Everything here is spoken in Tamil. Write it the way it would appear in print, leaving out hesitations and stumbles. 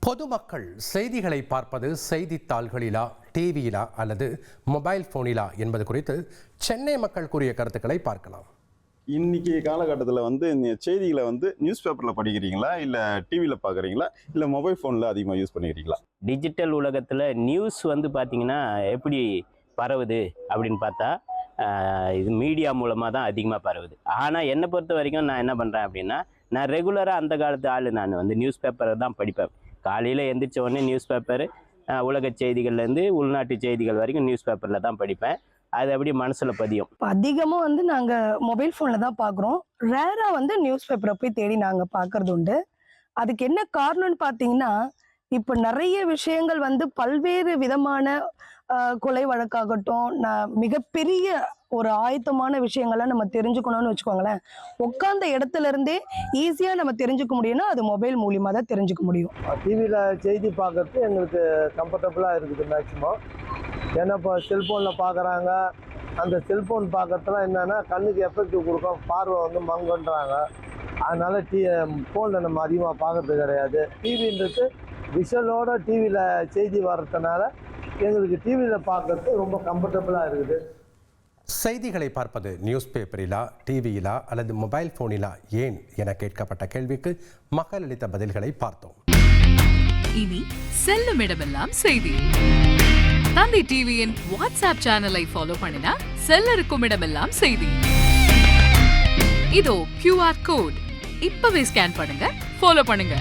பொதுமக்கள் செய்திகளை பார்ப்பது செய்தித்தாள்களிலா, டிவியிலா அல்லது மொபைல் போனிலா என்பது குறித்து சென்னை மக்கள் கூறிய கருத்துக்களை பார்க்கலாம். இன்னைக்கு காலகட்டத்தில் செய்திகளை நியூஸ் பேப்பரில் படிக்கிறீங்களா, இல்லை டிவியில் பார்க்குறீங்களா, இல்லை மொபைல் ஃபோனில் அதிகமாக யூஸ் பண்ணிக்கிறீங்களா? டிஜிட்டல் உலகத்தில் நியூஸ் பார்த்தீங்கன்னா எப்படி பரவுது அப்படின்னு பார்த்தா இது மீடியா மூலமாக தான் அதிகமாக பரவுது. ஆனால் என்னை பொறுத்த வரைக்கும் நான் என்ன பண்ணுறேன் அப்படின்னா, நான் ரெகுலராக அந்த காலத்து ஆள் நான் நியூஸ் பேப்பரை தான் படிப்பேன். காலையில் எந்திரிச்ச உடனே நியூஸ் பேப்பரு, உலக செய்திகள்லேருந்து உள்நாட்டு செய்திகள் வரைக்கும் நியூஸ் பேப்பரில் தான் படிப்பேன். அது அப்படியே மனசில் பதியும். அதிகமாக நாங்கள் மொபைல் ஃபோனில் தான் பார்க்குறோம். ரேராக நியூஸ் பேப்பரை போய் தேடி நாங்கள் பார்க்கறது உண்டு. அதுக்கு என்ன காரணம்னு பார்த்தீங்கன்னா, இப்போ நிறைய விஷயங்கள் பல்வேறு விதமான கொலை வழக்காகட்டும், மிகப்பெரிய ஒரு ஆயத்தமான விஷயங்கள்லாம் நம்ம தெரிஞ்சுக்கணும்னு வச்சுக்கோங்களேன். உட்காந்த இடத்துல இருந்தே ஈஸியாக நம்ம தெரிஞ்சுக்க முடியும்னா அது மொபைல் மூலியமாக தான் தெரிஞ்சுக்க முடியும். டிவியில் செய்தி பார்க்கறது எங்களுக்கு கம்ஃபர்டபுளாக இருக்குது மேக்ஸிமம். ஏன்னா இப்போ செல்ஃபோனில் பார்க்குறாங்க. அந்த செல்ஃபோன் பார்க்கறதுலாம் என்னென்னா கண்ணுக்கு எஃபெக்டிவ் கொடுக்கும், பார்வை மங்குன்றாங்க. அதனால் ஃபோனில் நம்ம அதிகமாக பார்க்கறது கிடையாது. டிவின்றது விஷுவலோட டிவியில் செய்தி வர்றதுனால எங்களுக்கு டிவியில் பார்க்கறது ரொம்ப கம்ஃபர்டபுளாக இருக்குது. செய்திகளை பார்ப்பது நியூஸ் பேப்பரிலா, டிவியிலா அல்லது மொபைல் போனிலா ஏன் என கேட்கப்பட்ட கேள்விக்கு மக்கள் அளித்த பதில்களை பார்த்தோம். இனி செல்லும் இடமெல்லாம் செய்தி. தந்தி டிவியின் வாட்ஸ்அப் சேனலை ஃபாலோ பண்ணினா செல்ல இருக்கும் இடமெல்லாம் செய்தி. இதோ QR கோட், இப்பவே ஸ்கேன் பண்ணுங்க, ஃபாலோ பண்ணுங்க.